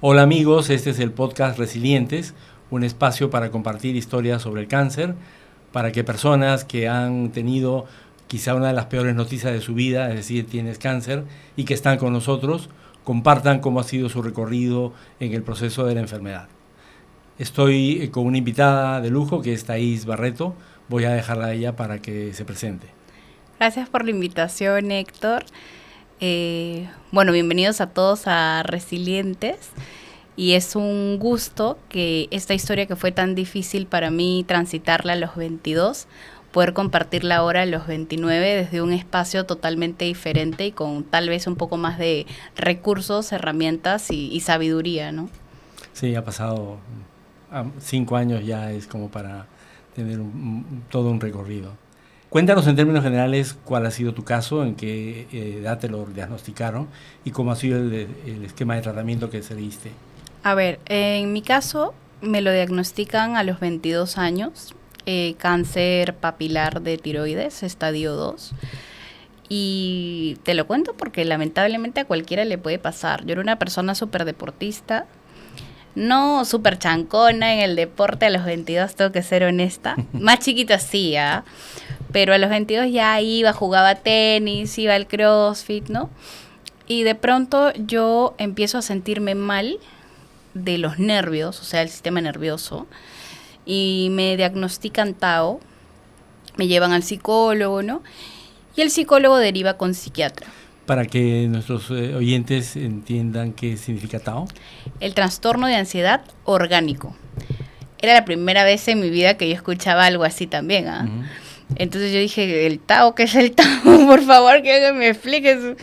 Hola amigos, este es el podcast Resilientes, un espacio para compartir historias sobre el cáncer, para que personas que han tenido quizá una de las peores noticias de su vida, es decir, tienes cáncer, y que están con nosotros, compartan cómo ha sido su recorrido en el proceso de la enfermedad. Estoy con una invitada de lujo que es Thais Barreto. Voy a dejarla a ella para que se presente. Gracias por la invitación, Héctor. Bueno, bienvenidos a todos a Resilientes. Y es un gusto que esta historia que fue tan difícil para mí transitarla a los 22, poder compartirla ahora a los 29 desde un espacio totalmente diferente y con tal vez un poco más de recursos, herramientas y sabiduría, ¿no? Sí, ha pasado 5 años ya, es como para tener todo un recorrido. Cuéntanos en términos generales cuál ha sido tu caso, en qué edad te lo diagnosticaron y cómo ha sido el esquema de tratamiento que seguiste. A ver, en mi caso me lo diagnostican a los 22 años, cáncer papilar de tiroides, estadio 2. Y te lo cuento porque lamentablemente a cualquiera le puede pasar. Yo era una persona súper deportista, no súper chancona en el deporte a los 22, tengo que ser honesta. Más chiquita sí, ¿eh? Pero a los 22 ya iba, jugaba tenis, iba al CrossFit, ¿no? Y de pronto yo empiezo a sentirme mal de los nervios, o sea, el sistema nervioso, y me diagnostican TAO, me llevan al psicólogo, ¿no? Y el psicólogo deriva con psiquiatra. Para que nuestros oyentes entiendan qué significa TAO. El trastorno de ansiedad orgánico. Era la primera vez en mi vida que yo escuchaba algo así también, ¿ah? Uh-huh. Entonces yo dije, ¿el TAO? ¿Qué es el TAO? Por favor, que alguien me explique.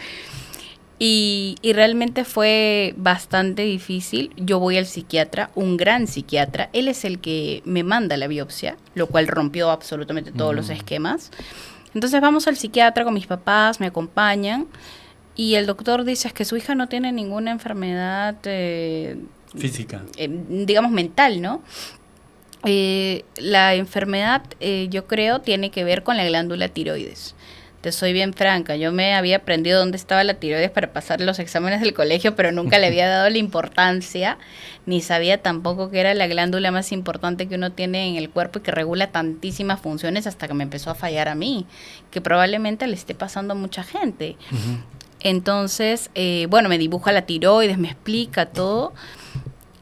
Y realmente fue bastante difícil. Yo voy al psiquiatra, un gran psiquiatra. Él es el que me manda la biopsia, lo cual rompió absolutamente todos los esquemas. Entonces vamos al psiquiatra con mis papás, me acompañan. Y el doctor dice que su hija no tiene ninguna enfermedad física, digamos mental, ¿no? La enfermedad, yo creo, tiene que ver con la glándula tiroides. Te soy bien franca, yo me había aprendido dónde estaba la tiroides para pasar los exámenes del colegio, pero nunca le había dado la importancia, ni sabía tampoco que era la glándula más importante que uno tiene en el cuerpo y que regula tantísimas funciones hasta que me empezó a fallar a mí, que probablemente le esté pasando a mucha gente. Uh-huh. Entonces, bueno, me dibuja la tiroides, me explica todo,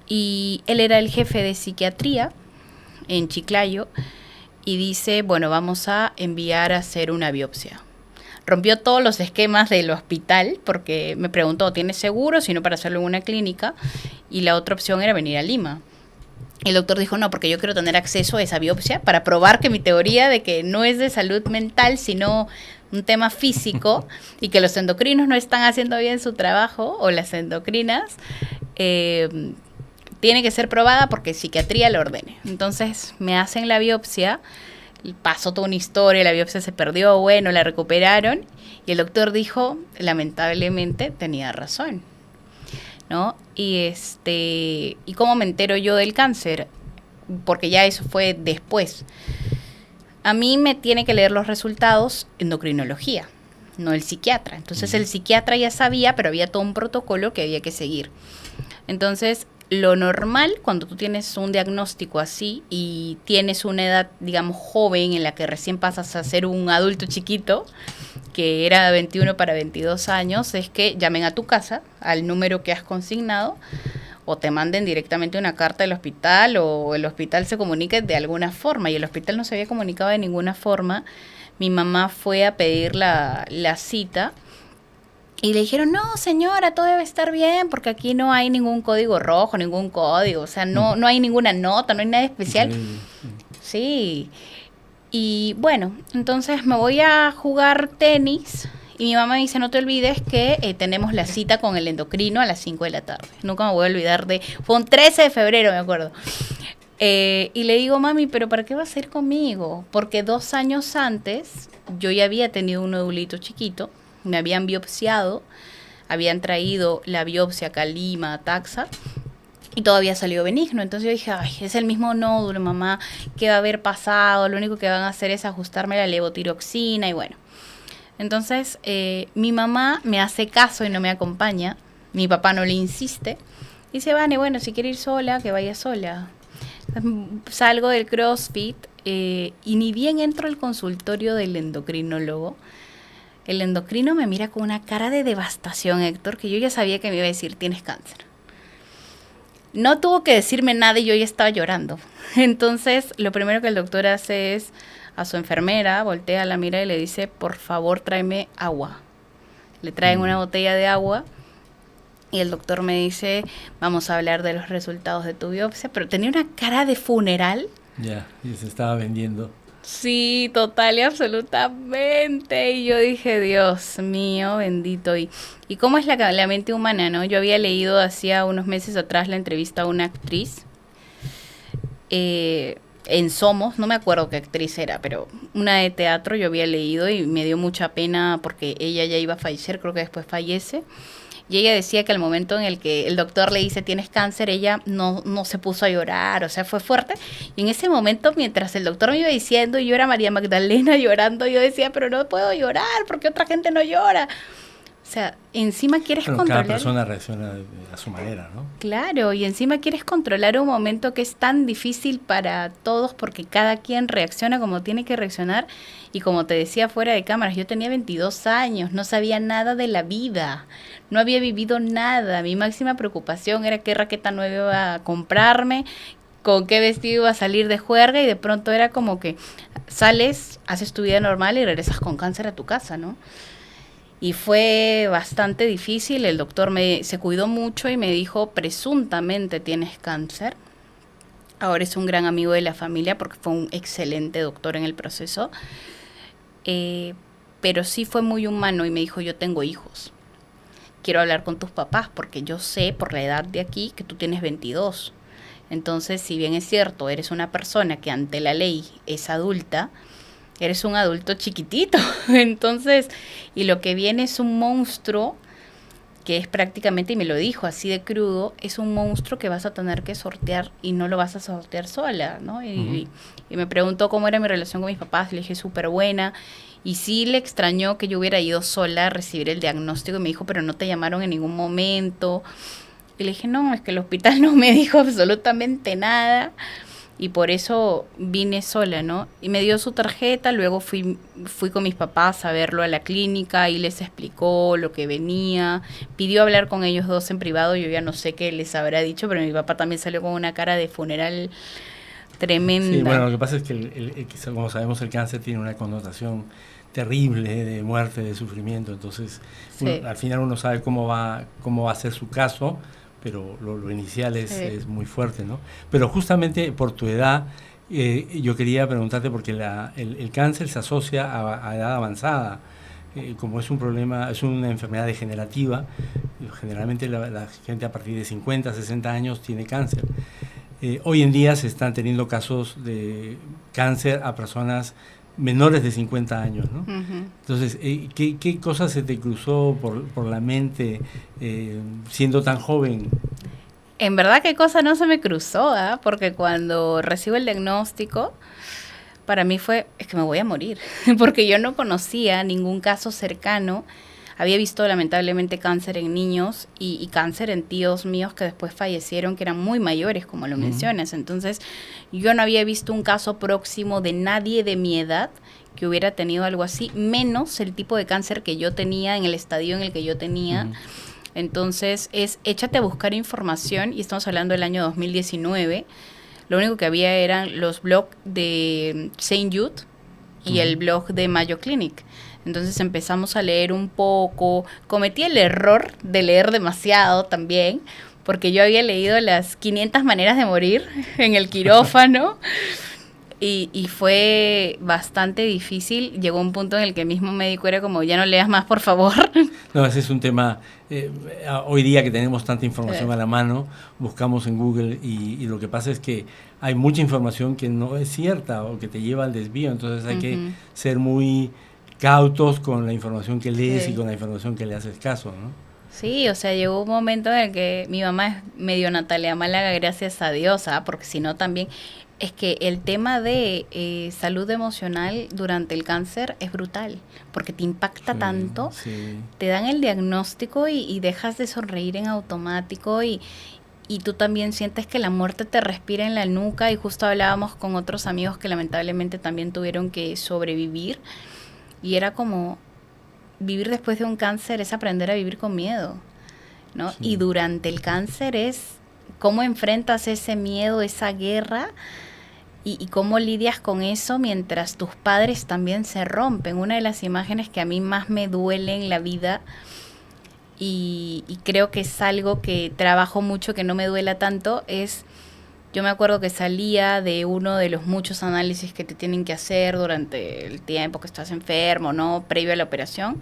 y él era el jefe de psiquiatría en Chiclayo, y dice, bueno, vamos a enviar a hacer una biopsia. Rompió todos los esquemas del hospital porque me preguntó, ¿tienes seguro? Si no, para hacerlo en una clínica. Y la otra opción era venir a Lima. El doctor dijo, no, porque yo quiero tener acceso a esa biopsia para probar que mi teoría de que no es de salud mental, sino un tema físico y que los endocrinos no están haciendo bien su trabajo, o las endocrinas, tiene que ser probada porque psiquiatría lo ordene. Entonces me hacen la biopsia, pasó toda una historia, la biopsia se perdió, bueno, la recuperaron y el doctor dijo, lamentablemente tenía razón, ¿no? Y ¿cómo me entero yo del cáncer? Porque ya eso fue después. A mí me tiene que leer los resultados endocrinología, no el psiquiatra. Entonces el psiquiatra ya sabía, pero había todo un protocolo que había que seguir. Entonces, lo normal cuando tú tienes un diagnóstico así y tienes una edad, digamos, joven en la que recién pasas a ser un adulto chiquito, que era 21 para 22 años, es que llamen a tu casa, al número que has consignado, o te manden directamente una carta del hospital, o el hospital se comunique de alguna forma, y el hospital no se había comunicado de ninguna forma. Mi mamá fue a pedir la cita, y le dijeron, no señora, todo debe estar bien, porque aquí no hay ningún código rojo, ningún código, o sea, no hay ninguna nota, no hay nada especial. Sí. Y bueno, entonces me voy a jugar tenis, y mi mamá me dice, no te olvides que tenemos la cita con el endocrino a las 5 de la tarde. Nunca me voy a olvidar fue un 13 de febrero, me acuerdo. Y le digo, mami, ¿pero para qué vas a ir conmigo? Porque 2 años antes yo ya había tenido un nodulito chiquito, me habían biopsiado, habían traído la biopsia acá a Lima, a Taxa, y todo había salido benigno. Entonces yo dije, ay, es el mismo nódulo, mamá, ¿qué va a haber pasado? Lo único que van a hacer es ajustarme la levotiroxina y bueno. Entonces mi mamá me hace caso y no me acompaña, mi papá no le insiste, dice, Vane, bueno, si quiere ir sola, que vaya sola. Salgo del CrossFit y ni bien entro al consultorio del endocrinólogo. El endocrino me mira con una cara de devastación, Héctor, que yo ya sabía que me iba a decir, tienes cáncer. No tuvo que decirme nada y yo ya estaba llorando. Entonces, lo primero que el doctor hace es a su enfermera, voltea, la mira y le dice, por favor, tráeme agua. Le traen una botella de agua y el doctor me dice, vamos a hablar de los resultados de tu biopsia, pero tenía una cara de funeral. Ya, y se estaba vendiendo. Sí, total y absolutamente. Y yo dije, Dios mío, bendito. Y cómo es la mente humana, ¿no? Yo había leído hacía unos meses atrás la entrevista a una actriz en Somos, no me acuerdo qué actriz era, pero una de teatro yo había leído y me dio mucha pena porque ella ya iba a fallecer, creo que después fallece. Y ella decía que al momento en el que el doctor le dice tienes cáncer, ella no se puso a llorar, o sea, fue fuerte. Y en ese momento, mientras el doctor me iba diciendo, y yo era María Magdalena llorando, yo decía, pero no puedo llorar porque otra gente no llora. O sea, encima quieres controlar. Cada persona reacciona a su manera, ¿no? Claro, y encima quieres controlar un momento que es tan difícil para todos porque cada quien reacciona como tiene que reaccionar. Y como te decía fuera de cámaras, yo tenía 22 años, no sabía nada de la vida, no había vivido nada. Mi máxima preocupación era qué raqueta nueva iba a comprarme, con qué vestido iba a salir de juerga, y de pronto era como que sales, haces tu vida normal y regresas con cáncer a tu casa, ¿no? Y fue bastante difícil. El doctor se cuidó mucho y me dijo, presuntamente tienes cáncer. Ahora es un gran amigo de la familia porque fue un excelente doctor en el proceso. Pero sí fue muy humano y me dijo, yo tengo hijos. Quiero hablar con tus papás porque yo sé por la edad de aquí que tú tienes 22. Entonces, si bien es cierto, eres una persona que ante la ley es adulta, eres un adulto chiquitito. Entonces, y lo que viene es un monstruo que es prácticamente, y me lo dijo así de crudo, es un monstruo que vas a tener que sortear y no lo vas a sortear sola, ¿no? Y me preguntó cómo era mi relación con mis papás, le dije súper buena, y sí le extrañó que yo hubiera ido sola a recibir el diagnóstico, y me dijo, pero no te llamaron en ningún momento. Y le dije, no, es que el hospital no me dijo absolutamente nada. Y por eso vine sola, ¿no? Y me dio su tarjeta, luego fui con mis papás a verlo a la clínica y les explicó lo que venía. Pidió hablar con ellos dos en privado, yo ya no sé qué les habrá dicho, pero mi papá también salió con una cara de funeral tremenda. Sí, bueno, lo que pasa es que como sabemos, el cáncer tiene una connotación terrible de muerte, de sufrimiento, entonces sí. Al final uno sabe cómo va a ser su caso, pero lo inicial es muy fuerte, ¿no? Pero justamente por tu edad, yo quería preguntarte, porque el cáncer se asocia a edad avanzada, como es un problema, es una enfermedad degenerativa, generalmente la gente a partir de 50, 60 años tiene cáncer. Hoy en día se están teniendo casos de cáncer a personas menores de 50 años, ¿no? Uh-huh. Entonces, ¿qué cosas se te cruzó por la mente siendo tan joven? En verdad, qué cosa no se me cruzó, porque cuando recibo el diagnóstico, para mí es que me voy a morir, porque yo no conocía ningún caso cercano. Había visto lamentablemente cáncer en niños y cáncer en tíos míos que después fallecieron, que eran muy mayores, como lo mencionas. Entonces, yo no había visto un caso próximo de nadie de mi edad que hubiera tenido algo así, menos el tipo de cáncer que yo tenía en el estadio en el que yo tenía. Entonces, échate a buscar información, y estamos hablando del año 2019. Lo único que había eran los blogs de St. Jude y el blog de Mayo Clinic. Entonces empezamos a leer un poco. Cometí el error de leer demasiado también, porque yo había leído las 500 maneras de morir en el quirófano y fue bastante difícil. Llegó un punto en el que el mismo médico era como, ya no leas más, por favor. No, ese es un tema, hoy día que tenemos tanta información a la mano, buscamos en Google y lo que pasa es que hay mucha información que no es cierta o que te lleva al desvío, entonces hay que ser muy cautos con la información que lees y con la información que le haces caso, ¿no? Sí, o sea, llegó un momento en el que mi mamá es medio Natalia Málaga, gracias a Dios, porque si no también, es que el tema de salud emocional durante el cáncer es brutal, porque te impacta tanto, te dan el diagnóstico y dejas de sonreír en automático y y tú también sientes que la muerte te respira en la nuca, y justo hablábamos con otros amigos que lamentablemente también tuvieron que sobrevivir, y era como vivir después de un cáncer es aprender a vivir con miedo, ¿no? Sí. Y durante el cáncer es cómo enfrentas ese miedo, esa guerra, y cómo lidias con eso mientras tus padres también se rompen. Una de las imágenes que a mí más me duele en la vida, y creo que es algo que trabajo mucho, que no me duela tanto, es, yo me acuerdo que salía de uno de los muchos análisis que te tienen que hacer durante el tiempo que estás enfermo, ¿no? Previo a la operación.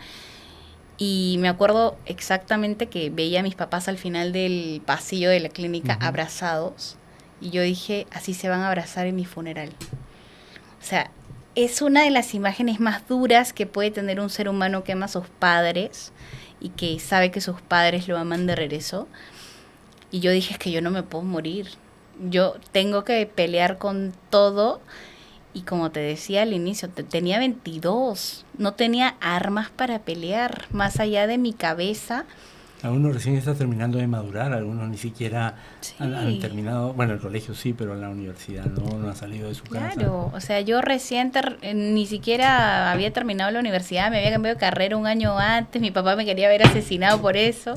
Y me acuerdo exactamente que veía a mis papás al final del pasillo de la clínica abrazados, y yo dije, así se van a abrazar en mi funeral. O sea, es una de las imágenes más duras que puede tener un ser humano que ama a sus padres y que sabe que sus padres lo aman de regreso. Y yo dije, es que yo no me puedo morir. Yo tengo que pelear con todo. Y como te decía al inicio, tenía 22. No tenía armas para pelear, más allá de mi cabeza. Algunos recién están terminando de madurar, algunos ni siquiera han terminado, bueno, el colegio sí, pero en la universidad no han salido de su casa. Claro, o sea, yo recién ni siquiera había terminado la universidad, me había cambiado de carrera un año antes, mi papá me quería ver asesinado por eso.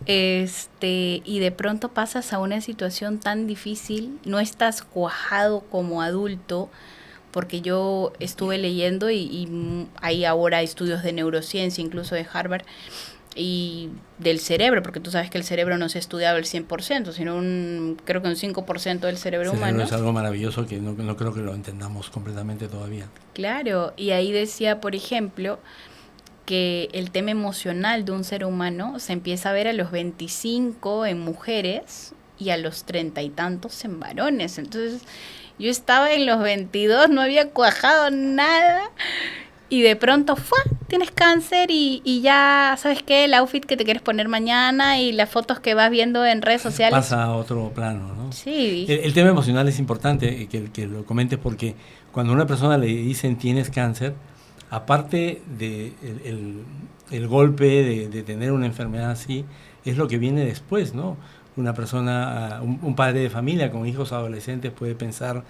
Y de pronto pasas a una situación tan difícil, no estás cuajado como adulto, porque yo estuve leyendo y hay ahora estudios de neurociencia, incluso de Harvard, y del cerebro, porque tú sabes que el cerebro no se ha estudiado el 100%, sino creo que un 5% del cerebro humano. Es algo maravilloso que no creo que lo entendamos completamente todavía. Claro, y ahí decía, por ejemplo, que el tema emocional de un ser humano se empieza a ver a los 25 en mujeres y a los 30 y tantos en varones. Entonces, yo estaba en los 22, no había cuajado nada, y de pronto, tienes cáncer y ya, ¿sabes qué? El outfit que te quieres poner mañana y las fotos que vas viendo en redes sociales. Pasa a otro plano, ¿no? Sí. El tema emocional es importante que lo comentes, porque cuando a una persona le dicen tienes cáncer, aparte de el golpe de tener una enfermedad así, es lo que viene después, ¿no? Una persona, un padre de familia con hijos adolescentes puede pensar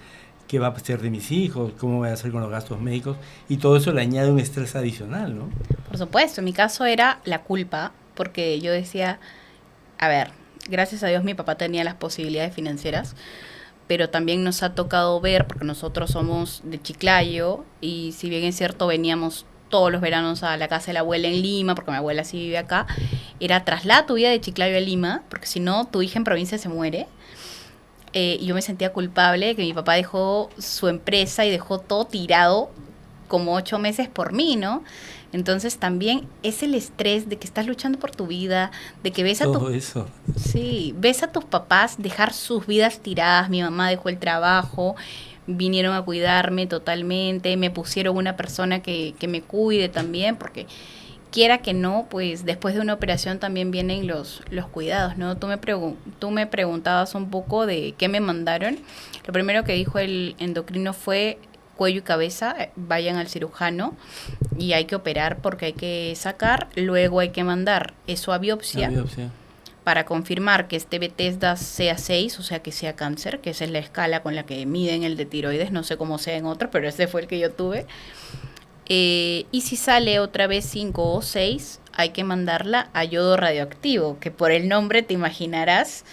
qué va a ser de mis hijos, cómo voy a hacer con los gastos médicos, y todo eso le añade un estrés adicional, ¿no? Por supuesto, en mi caso era la culpa, porque yo decía, a ver, gracias a Dios mi papá tenía las posibilidades financieras, pero también nos ha tocado ver, porque nosotros somos de Chiclayo, y si bien es cierto veníamos todos los veranos a la casa de la abuela en Lima, porque mi abuela sí vive acá, era traslada tu vida de Chiclayo a Lima, porque si no, tu hija en provincia se muere. Y yo me sentía culpable de que mi papá dejó su empresa y dejó todo tirado como 8 meses por mí, ¿no? Entonces también es el estrés de que estás luchando por tu vida, de que ves todo eso. Sí, ves a tus papás dejar sus vidas tiradas. Mi mamá dejó el trabajo, vinieron a cuidarme totalmente, me pusieron una persona que me cuide también, porque quiera que no, pues después de una operación también vienen los cuidados, ¿no? Tú me preguntabas un poco de qué me mandaron. Lo primero que dijo el endocrino fue cuello y cabeza, vayan al cirujano y hay que operar porque hay que sacar, luego hay que mandar eso a biopsia. Para confirmar que este Bethesda sea 6, o sea que sea cáncer, que esa es la escala con la que miden el de tiroides, no sé cómo sea en otro, pero ese fue el que yo tuve. Y si sale otra vez 5 o 6, hay que mandarla a yodo radioactivo, que por el nombre te imaginarás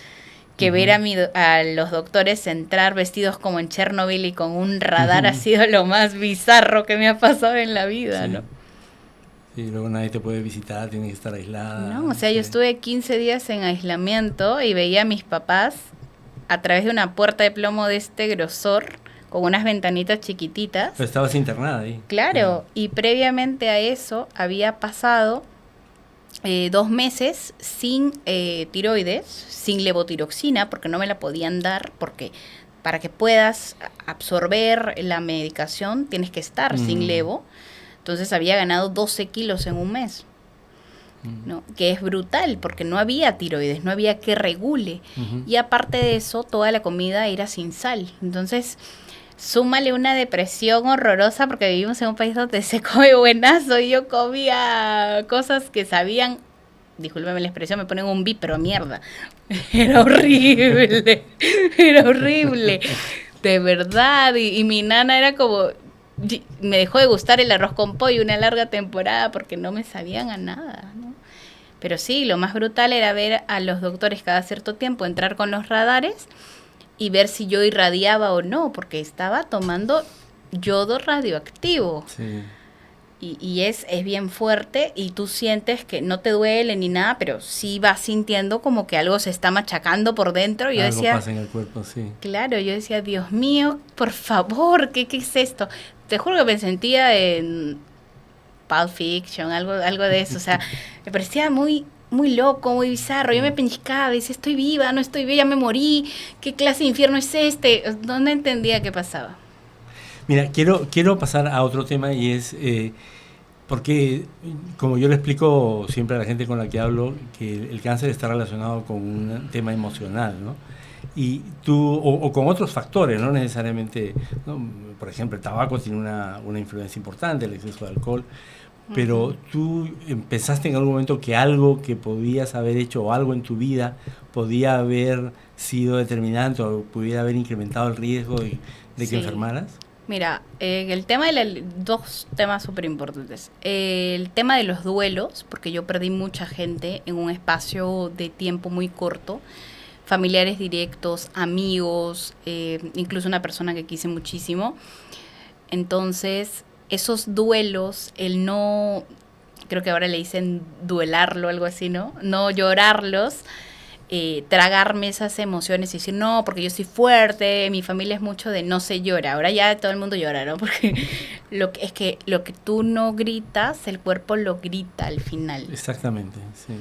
que ver a los doctores entrar vestidos como en Chernobyl y con un radar ha sido lo más bizarro que me ha pasado en la vida, ¿no? Sí, luego nadie te puede visitar, tienes que estar aislada. No, o sea, yo estuve 15 días en aislamiento y veía a mis papás a través de una puerta de plomo de este grosor, con unas ventanitas chiquititas. Pero estabas internada ahí. Claro, y previamente a eso había pasado 2 meses sin tiroides, sin levotiroxina, porque no me la podían dar, porque para que puedas absorber la medicación tienes que estar sin levo. Entonces había ganado 12 kilos en un mes, ¿no? Que es brutal, porque no había tiroides, no había que regule. Y aparte de eso, toda la comida era sin sal. Entonces, súmale una depresión horrorosa, porque vivimos en un país donde se come buenazo, y yo comía cosas que sabían, discúlpeme la expresión, me ponen un bip, pero mierda, Era horrible, era horrible, de verdad. Y mi nana era como, me dejó de gustar el arroz con pollo una larga temporada porque no me sabían a nada, ¿no? Pero sí, lo más brutal era ver a los doctores cada cierto tiempo entrar con los radares y ver si yo irradiaba o no, porque estaba tomando yodo radioactivo. Sí. Y es bien fuerte y tú sientes que no te duele ni nada, pero sí vas sintiendo como que algo se está machacando por dentro. Y yo Algo decía, pasa en el cuerpo, sí. claro, yo decía, Dios mío, por favor, ¿qué es esto? Te juro que me sentía en Pulp Fiction, algo de eso. O sea, me parecía muy, muy loco, muy bizarro. Yo me pellizcaba, decía, estoy viva, no estoy viva, ya me morí. ¿Qué clase de infierno es este? No entendía qué pasaba. Mira, quiero pasar a otro tema y es, porque como yo le explico siempre a la gente con la que hablo, que el cáncer está relacionado con un tema emocional, ¿no? Y tú, o con otros factores, no necesariamente, ¿no? Por ejemplo, el tabaco tiene una influencia importante, el exceso de alcohol, pero tú pensaste en algún momento que algo que podías haber hecho o algo en tu vida podía haber sido determinante o pudiera haber incrementado el riesgo de que Sí. enfermaras. Mira, el tema de dos temas súper importantes. El tema de los duelos, porque yo perdí mucha gente en un espacio de tiempo muy corto, familiares directos, amigos, incluso una persona que quise muchísimo. Entonces, esos duelos, el no, creo que ahora le dicen duelarlo, algo así, ¿no? No llorarlos, tragarme esas emociones y decir, no, porque yo soy fuerte, mi familia es mucho de no se llora, ahora ya todo el mundo llora, ¿no? Porque es que lo que tú no gritas, el cuerpo lo grita al final. Exactamente, sí.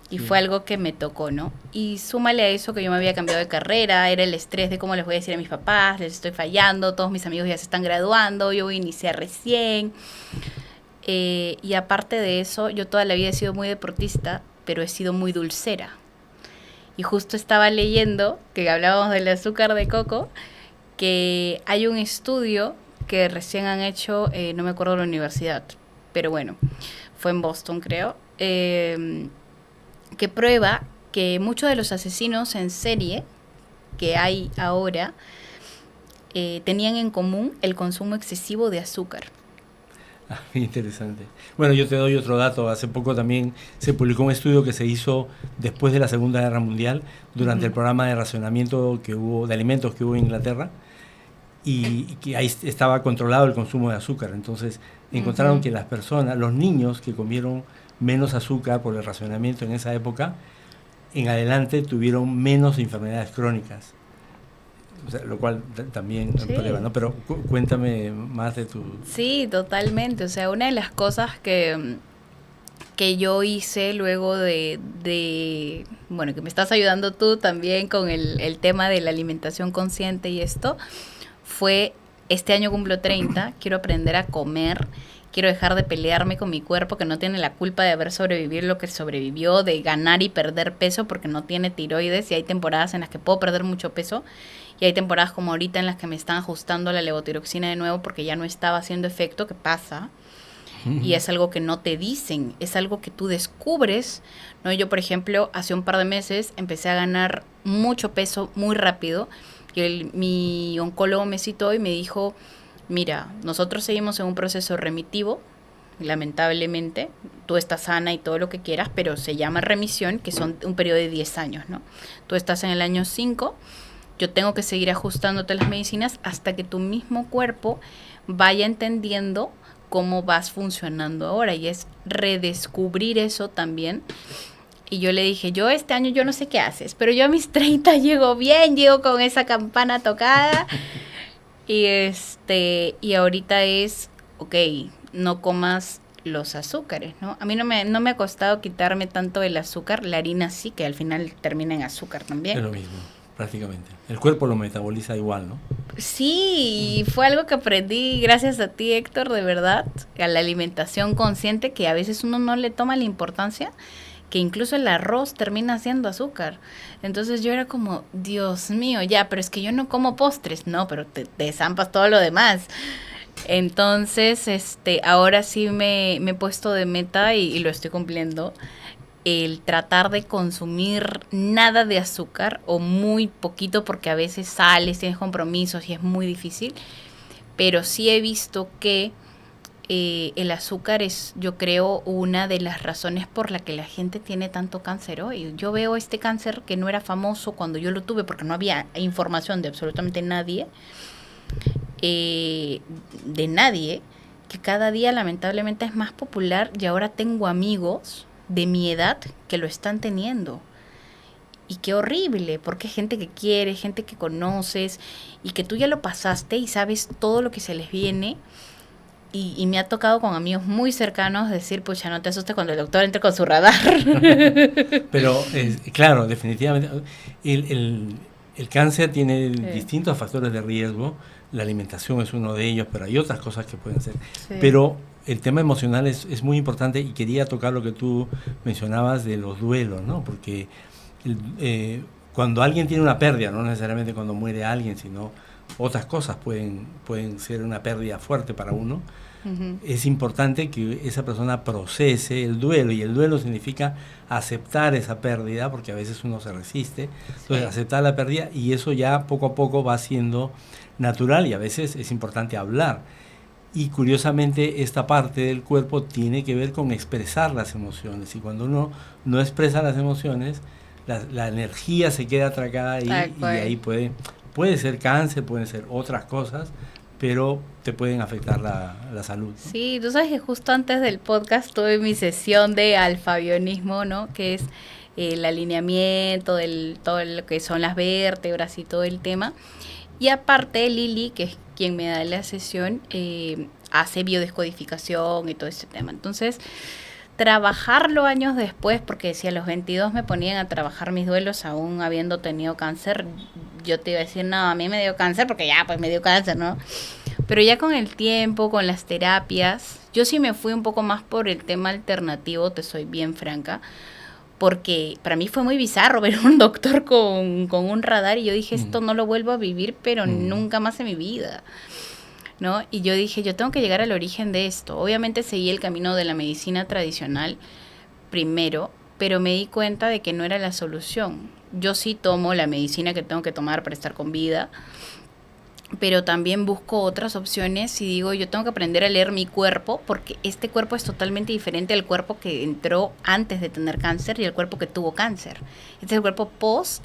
Y fue algo que me tocó, ¿no? Y súmale a eso que yo me había cambiado de carrera, era el estrés de cómo les voy a decir a mis papás, les estoy fallando, todos mis amigos ya se están graduando, yo voy a iniciar recién. Y aparte de eso, yo toda la vida he sido muy deportista, pero he sido muy dulcera. Y justo estaba leyendo, que hablábamos del azúcar de coco, que hay un estudio que recién han hecho, no me acuerdo de la universidad, pero bueno, fue en Boston creo, que prueba que muchos de los asesinos en serie que hay ahora tenían en común el consumo excesivo de azúcar. Ah, interesante. Bueno, yo te doy otro dato. Hace poco también se publicó un estudio que se hizo después de la Segunda Guerra Mundial, durante el programa de racionamiento que hubo, de alimentos que hubo en Inglaterra, y que ahí estaba controlado el consumo de azúcar. Entonces encontraron que las personas, los niños que comieron menos azúcar por el racionamiento en esa época, en adelante tuvieron menos enfermedades crónicas. O sea, lo cual también prueba, ¿no? Pero cuéntame más de tu... Sí, totalmente. O sea, una de las cosas que yo hice luego bueno, que me estás ayudando tú también con el tema de la alimentación consciente y esto, fue, este año cumplo 30, quiero aprender a comer, quiero dejar de pelearme con mi cuerpo que no tiene la culpa de haber sobrevivido lo que sobrevivió, de ganar y perder peso porque no tiene tiroides, y hay temporadas en las que puedo perder mucho peso y hay temporadas como ahorita en las que me están ajustando la levotiroxina de nuevo porque ya no estaba haciendo efecto, que pasa. Y es algo que no te dicen, es algo que tú descubres, ¿no? Yo, por ejemplo, hace un par de meses empecé a ganar mucho peso muy rápido y mi oncólogo me citó y me dijo, mira, nosotros seguimos en un proceso remitivo, lamentablemente, tú estás sana y todo lo que quieras, pero se llama remisión, que son un periodo de 10 años, ¿no? Tú estás en el año 5, yo tengo que seguir ajustándote las medicinas hasta que tu mismo cuerpo vaya entendiendo cómo vas funcionando ahora, y es redescubrir eso también. Y yo le dije, yo este año yo no sé qué haces, pero yo a mis 30 llego bien, llego con esa campana tocada. Y ahorita es, ok, no comas los azúcares, ¿no? A mí no me ha costado quitarme tanto el azúcar, la harina sí, que al final termina en azúcar también. Es lo mismo, prácticamente. El cuerpo lo metaboliza igual, ¿no? Sí, fue algo que aprendí gracias a ti, Héctor, de verdad, a la alimentación consciente, que a veces uno no le toma la importancia, que incluso el arroz termina siendo azúcar. Entonces yo era como, Dios mío, ya, pero es que yo no como postres. No, pero te zampas todo lo demás. Entonces, ahora sí me he puesto de meta y lo estoy cumpliendo. el tratar de consumir nada de azúcar o muy poquito, porque a veces sales, tienes compromisos y es muy difícil, pero sí he visto que el azúcar es, yo creo, una de las razones por la que la gente tiene tanto cáncer hoy. Yo veo este cáncer que no era famoso cuando yo lo tuve porque no había información de absolutamente nadie, de nadie, que cada día lamentablemente es más popular y ahora tengo amigos de mi edad que lo están teniendo. Y qué horrible, porque es gente que quiere, gente que conoces y que tú ya lo pasaste y sabes todo lo que se les viene. Y me ha tocado con amigos muy cercanos decir, pues ya no te asustes cuando el doctor entre con su radar. Pero, claro, definitivamente, el cáncer tiene distintos factores de riesgo. La alimentación es uno de ellos, pero hay otras cosas que pueden ser. Sí. Pero el tema emocional es muy importante y quería tocar lo que tú mencionabas de los duelos, ¿no? Porque cuando alguien tiene una pérdida, no necesariamente cuando muere alguien, sino otras cosas pueden ser una pérdida fuerte para uno. Uh-huh. Es importante que esa persona procese el duelo, y el duelo significa aceptar esa pérdida, porque a veces uno se resiste. Entonces, aceptar la pérdida, y eso ya poco a poco va siendo natural, y a veces es importante hablar. Y curiosamente, esta parte del cuerpo tiene que ver con expresar las emociones, y cuando uno no expresa las emociones, la energía se queda atracada ahí, y ahí puede ser cáncer, pueden ser otras cosas, pero te pueden afectar la salud, ¿no? Sí, tú sabes que justo antes del podcast tuve mi sesión de alfabionismo, ¿no? Que es el alineamiento de todo lo que son las vértebras y todo el tema. Y aparte Lili, que es quien me da la sesión, hace biodescodificación y todo ese tema. Entonces, trabajarlo años después, porque si a los 22 me ponían a trabajar mis duelos aún habiendo tenido cáncer, yo te iba a decir, no, a mí me dio cáncer porque ya, pues me dio cáncer, ¿no? Pero ya con el tiempo, con las terapias, yo sí me fui un poco más por el tema alternativo, te soy bien franca, porque para mí fue muy bizarro ver un doctor con un radar, y yo dije, esto no lo vuelvo a vivir, pero nunca más en mi vida, ¿no? Y yo dije, yo tengo que llegar al origen de esto. Obviamente seguí el camino de la medicina tradicional primero, pero me di cuenta de que no era la solución. Yo sí tomo la medicina que tengo que tomar para estar con vida, pero también busco otras opciones y digo, yo tengo que aprender a leer mi cuerpo, porque este cuerpo es totalmente diferente al cuerpo que entró antes de tener cáncer y al cuerpo que tuvo cáncer. Este es el cuerpo post,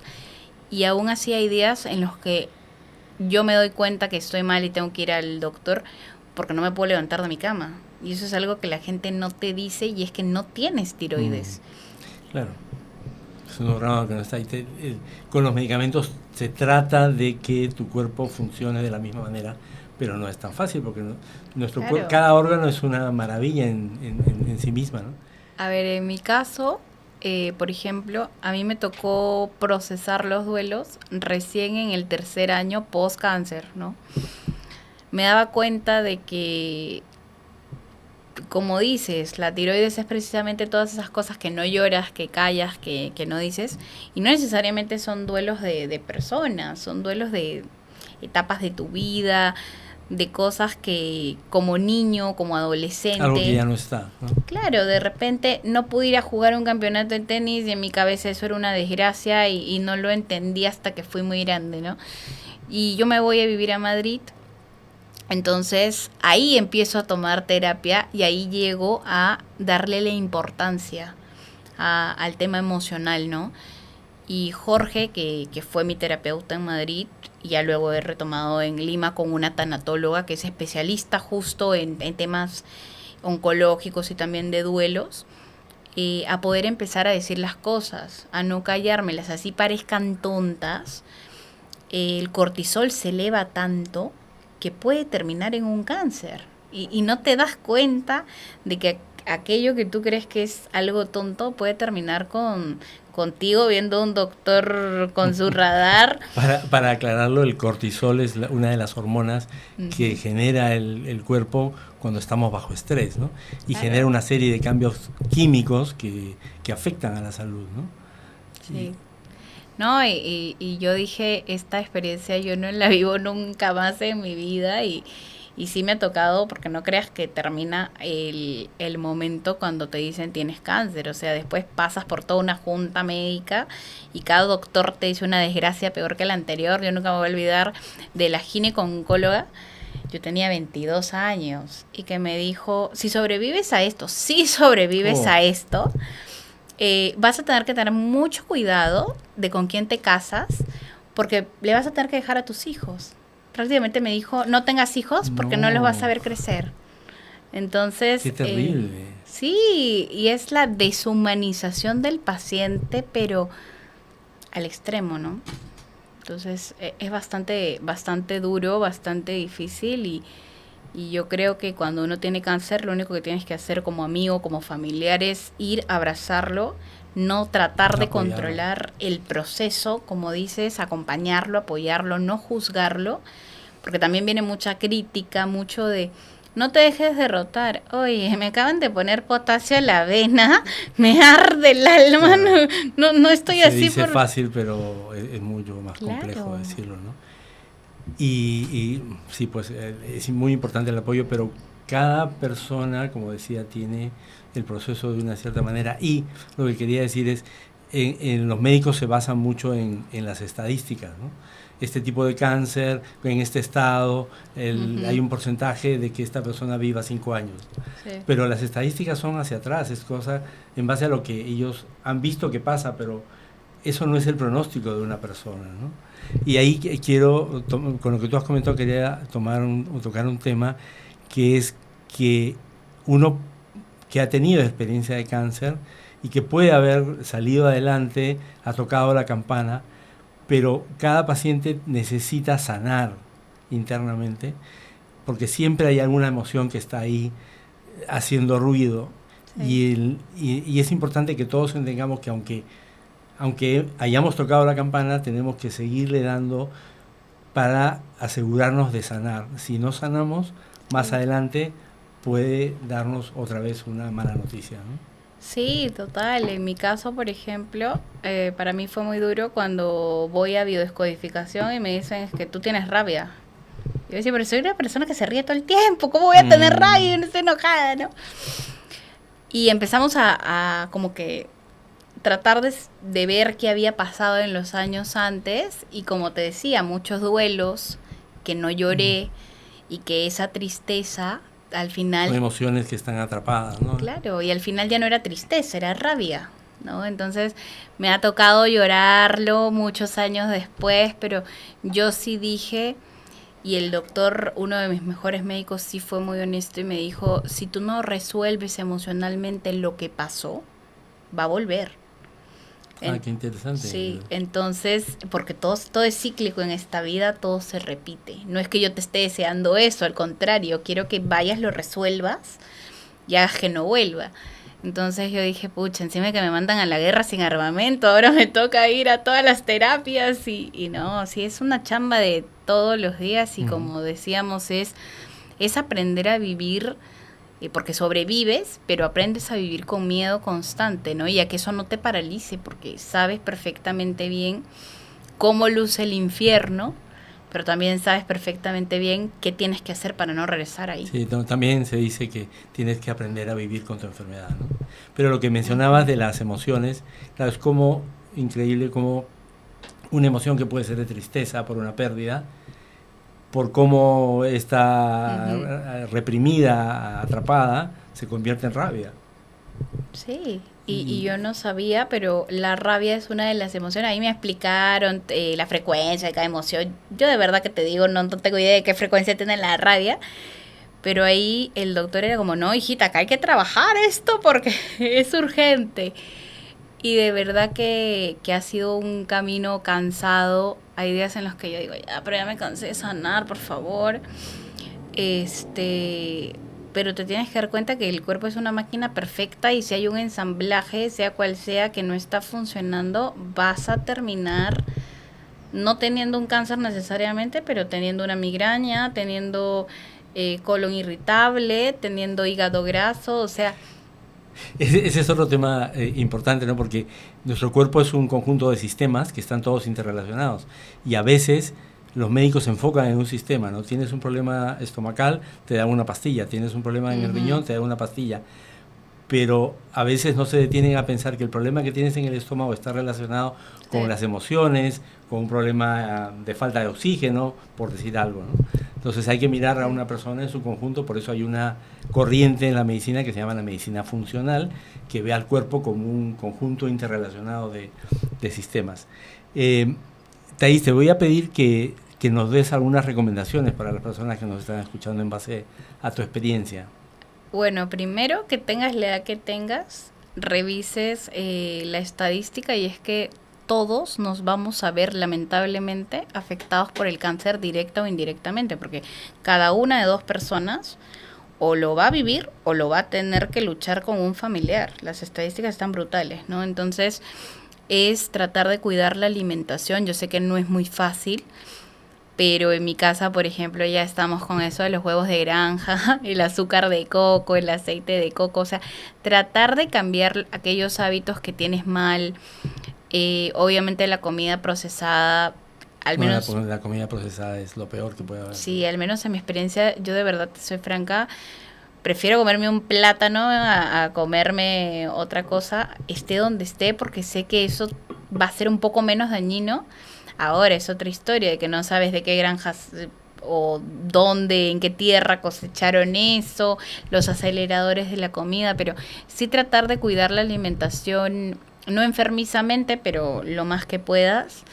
y aún así hay días en los que yo me doy cuenta que estoy mal y tengo que ir al doctor porque no me puedo levantar de mi cama. Y eso es algo que la gente no te dice, y es que no tienes tiroides. Claro. Es un órgano que no está ahí. Con los medicamentos se trata de que tu cuerpo funcione de la misma manera, pero no es tan fácil porque nuestro cuerpo, cada órgano es una maravilla en sí misma, ¿no? A ver, en mi caso, por ejemplo, a mí me tocó procesar los duelos recién en el 3er año post-cáncer, ¿no? Me daba cuenta de que, como dices, la tiroides es precisamente todas esas cosas que no lloras, que callas, que no dices, y no necesariamente son duelos de personas, son duelos de etapas de tu vida, de cosas que como niño, como adolescente... Algo que ya no está, ¿no? Claro, de repente no pude ir a jugar un campeonato de tenis y en mi cabeza eso era una desgracia y no lo entendí hasta que fui muy grande, ¿no? Y yo me voy a vivir a Madrid, entonces ahí empiezo a tomar terapia y ahí llego a darle la importancia al tema emocional, ¿no? Y Jorge, que fue mi terapeuta en Madrid, y ya luego he retomado en Lima con una tanatóloga que es especialista justo en temas oncológicos y también de duelos, a poder empezar a decir las cosas, a no callármelas, así parezcan tontas. El cortisol se eleva tanto que puede terminar en un cáncer, y no te das cuenta de que aquello que tú crees que es algo tonto puede terminar contigo viendo un doctor con su radar. Para aclararlo, el cortisol es una de las hormonas que genera el cuerpo cuando estamos bajo estrés, ¿no? Y genera una serie de cambios químicos que afectan a la salud, ¿no? Sí. No, y yo dije, esta experiencia yo no la vivo nunca más en mi vida, y Y sí me ha tocado, porque no creas que termina el momento cuando te dicen tienes cáncer. O sea, después pasas por toda una junta médica y cada doctor te dice una desgracia peor que la anterior. Yo nunca me voy a olvidar de la ginecóloga. Yo tenía 22 años y que me dijo, si sobrevives a esto, a esto, vas a tener que tener mucho cuidado de con quién te casas, porque le vas a tener que dejar a tus hijos. Prácticamente me dijo, no tengas hijos porque no los vas a ver crecer. Entonces... Qué terrible. Sí, y es la deshumanización del paciente, pero al extremo, ¿no? Entonces es bastante duro, bastante difícil y yo creo que cuando uno tiene cáncer lo único que tienes que hacer como amigo, como familiar es ir a abrazarlo, no tratar de controlar el proceso, como dices, acompañarlo, apoyarlo, no juzgarlo, porque también viene mucha crítica, mucho de... No te dejes derrotar. Oye, me acaban de poner potasio a la vena, me arde el alma, claro. no estoy Se así. Dice fácil, pero es mucho más complejo decirlo, ¿no? Y sí, pues es muy importante el apoyo, pero cada persona, como decía, tiene el proceso de una cierta manera. Y lo que quería decir es, en los médicos se basan mucho en las estadísticas, ¿no? Este tipo de cáncer, en este estado, hay un porcentaje de que esta persona viva 5 años. Sí. Pero las estadísticas son hacia atrás, es cosa en base a lo que ellos han visto que pasa, pero eso no es el pronóstico de una persona, ¿no? Y ahí quiero, con lo que tú has comentado, quería tocar un tema, que es que uno que ha tenido experiencia de cáncer y que puede haber salido adelante, ha tocado la campana, pero cada paciente necesita sanar internamente, porque siempre hay alguna emoción que está ahí haciendo ruido. Sí. Y es importante que todos entendamos que aunque hayamos tocado la campana, tenemos que seguirle dando para asegurarnos de sanar. Si no sanamos, más adelante puede darnos otra vez una mala noticia, ¿no? Sí, total. En mi caso, por ejemplo, para mí fue muy duro cuando voy a biodescodificación y me dicen es que tú tienes rabia. Yo decía, pero soy una persona que se ríe todo el tiempo, ¿cómo voy a tener rabia? No estoy enojada, ¿no? Y empezamos a como que tratar de ver qué había pasado en los años antes y como te decía, muchos duelos que no lloré y que esa tristeza al final... Son emociones que están atrapadas, ¿no? Claro, y al final ya no era tristeza, era rabia, ¿no? Entonces me ha tocado llorarlo muchos años después, pero yo sí dije, y el doctor, uno de mis mejores médicos, sí fue muy honesto y me dijo, si tú no resuelves emocionalmente lo que pasó, va a volver. Qué interesante. Sí, entonces, porque todo es cíclico en esta vida, todo se repite. No es que yo te esté deseando eso, al contrario, quiero que vayas, lo resuelvas y hagas que no vuelva. Entonces yo dije, pucha, encima de que me mandan a la guerra sin armamento, ahora me toca ir a todas las terapias y no, sí, es una chamba de todos los días y como decíamos, es aprender a vivir, porque sobrevives, pero aprendes a vivir con miedo constante, ¿no? Y a que eso no te paralice, porque sabes perfectamente bien cómo luce el infierno, pero también sabes perfectamente bien qué tienes que hacer para no regresar ahí. Sí, también se dice que tienes que aprender a vivir con tu enfermedad, ¿no? Pero lo que mencionabas de las emociones, claro, es como increíble como una emoción que puede ser de tristeza por una pérdida, por cómo está reprimida, atrapada, se convierte en rabia. Sí, y yo no sabía, pero la rabia es una de las emociones. Ahí me explicaron la frecuencia de cada emoción. Yo de verdad que te digo, no tengo idea de qué frecuencia tiene la rabia, pero ahí el doctor era como, no, hijita, acá hay que trabajar esto porque es urgente. Y de verdad que ha sido un camino cansado. Hay días en los que yo digo, ya, pero ya me cansé de sanar, por favor. Pero te tienes que dar cuenta que el cuerpo es una máquina perfecta y si hay un ensamblaje, sea cual sea, que no está funcionando, vas a terminar no teniendo un cáncer necesariamente, pero teniendo una migraña, teniendo colon irritable, teniendo hígado graso, o sea... Ese es otro tema importante, ¿no? Porque nuestro cuerpo es un conjunto de sistemas que están todos interrelacionados y a veces los médicos se enfocan en un sistema, ¿no? Tienes un problema estomacal, te dan una pastilla, tienes un problema en el riñón, te dan una pastilla. Pero a veces no se detienen a pensar que el problema que tienes en el estómago está relacionado con las emociones, con un problema de falta de oxígeno, por decir algo, ¿no? Entonces hay que mirar a una persona en su conjunto, por eso hay una corriente en la medicina que se llama la medicina funcional, que ve al cuerpo como un conjunto interrelacionado de sistemas. Thais, te voy a pedir que nos des algunas recomendaciones para las personas que nos están escuchando en base a tu experiencia. Bueno, primero que tengas la edad que tengas, revises la estadística, y es que todos nos vamos a ver lamentablemente afectados por el cáncer directa o indirectamente, porque cada una de 2 personas o lo va a vivir o lo va a tener que luchar con un familiar. Las estadísticas están brutales, ¿no? Entonces es tratar de cuidar la alimentación. Yo sé que no es muy fácil, pero en mi casa, por ejemplo, ya estamos con eso de los huevos de granja, el azúcar de coco, el aceite de coco, o sea, tratar de cambiar aquellos hábitos que tienes mal. Obviamente la comida procesada, al menos... La comida procesada es lo peor que puede haber. Sí, al menos en mi experiencia, yo de verdad, te soy franca, prefiero comerme un plátano a comerme otra cosa, esté donde esté, porque sé que eso va a ser un poco menos dañino. Ahora es otra historia de que no sabes de qué granjas o dónde, en qué tierra cosecharon eso, los aceleradores de la comida, pero sí tratar de cuidar la alimentación, no enfermizamente, pero lo más que puedas.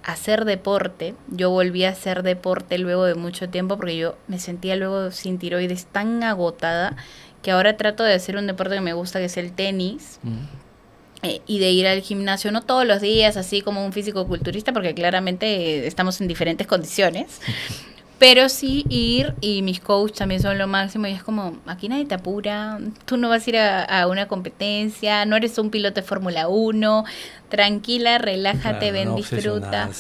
Hacer deporte. Yo volví a hacer deporte luego de mucho tiempo porque yo me sentía luego sin tiroides tan agotada que ahora trato de hacer un deporte que me gusta, que es el tenis. Y de ir al gimnasio, no todos los días, así como un físico-culturista, porque claramente estamos en diferentes condiciones, pero sí ir, y mis coaches también son lo máximo, y es como, aquí nadie te apura, tú no vas a ir a una competencia, no eres un piloto de Fórmula 1, tranquila, relájate, claro, ven, no disfruta.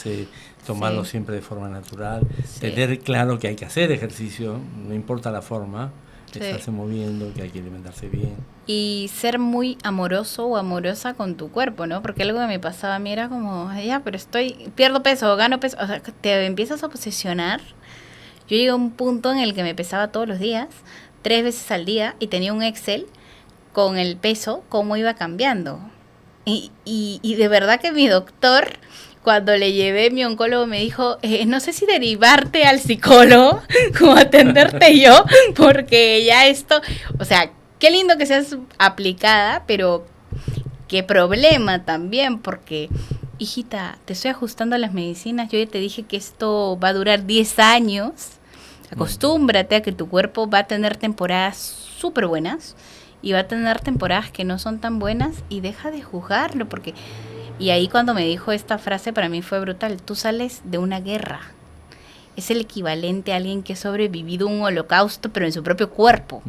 Tomarlo siempre de forma natural, tener claro que hay que hacer ejercicio, no importa la forma, estarse moviendo, que hay que alimentarse bien. Y ser muy amoroso o amorosa con tu cuerpo, ¿no? Porque algo que me pasaba a mí era como, ya, pero pierdo peso, gano peso, o sea, te empiezas a obsesionar. Yo llegué a un punto en el que me pesaba todos los días, 3 veces al día, y tenía un Excel con el peso, cómo iba cambiando. Y de verdad que mi doctor, cuando le llevé, mi oncólogo me dijo, no sé si derivarte al psicólogo o atenderte yo, porque ya esto, o sea, qué lindo que seas aplicada, pero qué problema también, porque, hijita, te estoy ajustando a las medicinas, yo ya te dije que esto va a durar 10 años, acostúmbrate a que tu cuerpo va a tener temporadas súper buenas y va a tener temporadas que no son tan buenas, y deja de juzgarlo, porque... Y ahí cuando me dijo esta frase para mí fue brutal, tú sales de una guerra, es el equivalente a alguien que ha sobrevivido un holocausto pero en su propio cuerpo.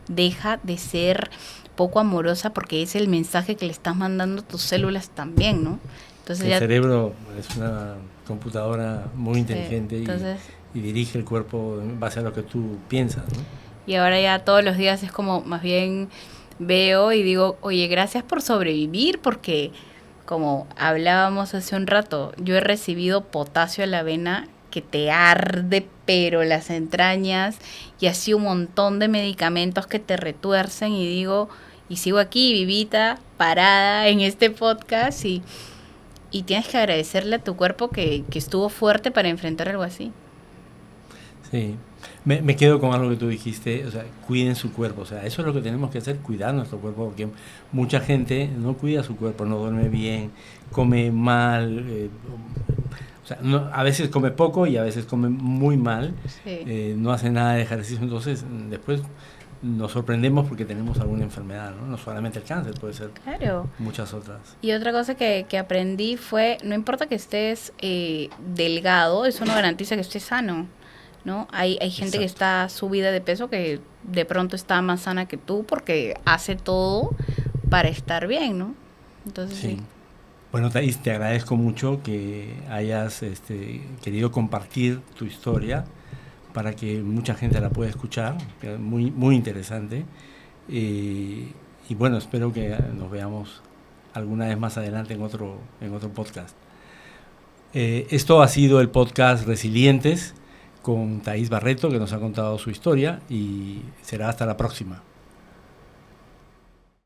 Deja de ser poco amorosa, porque es el mensaje que le estás mandando a tus células también, ¿no? Entonces el cerebro es una computadora muy inteligente, y dirige el cuerpo en base a lo que tú piensas, ¿no? Y ahora ya todos los días es como, más bien veo y digo, oye, gracias por sobrevivir, porque como hablábamos hace un rato, yo he recibido potasio a la avena que te arde pero las entrañas, y así un montón de medicamentos que te retuercen, y digo, y sigo aquí vivita, parada en este podcast, y tienes que agradecerle a tu cuerpo que estuvo fuerte para enfrentar algo así. Sí, me quedo con algo que tú dijiste, o sea, cuiden su cuerpo, o sea, eso es lo que tenemos que hacer, cuidar nuestro cuerpo, porque mucha gente no cuida su cuerpo, no duerme bien, come mal, o sea, a veces come poco y a veces come muy mal, no hace nada de ejercicio, entonces después nos sorprendemos porque tenemos alguna enfermedad, ¿no? No solamente el cáncer, puede ser muchas otras. Y otra cosa que aprendí fue, no importa que estés delgado, eso no garantiza que estés sano, ¿no? Hay gente que está subida de peso que de pronto está más sana que tú porque hace todo para estar bien, ¿no? Entonces sí. Bueno, Thais, te agradezco mucho que hayas querido compartir tu historia para que mucha gente la pueda escuchar, muy, muy interesante. Y bueno, espero que nos veamos alguna vez más adelante en otro podcast. Esto ha sido el podcast Resilientes con Thaís Barreto, que nos ha contado su historia, y será hasta la próxima.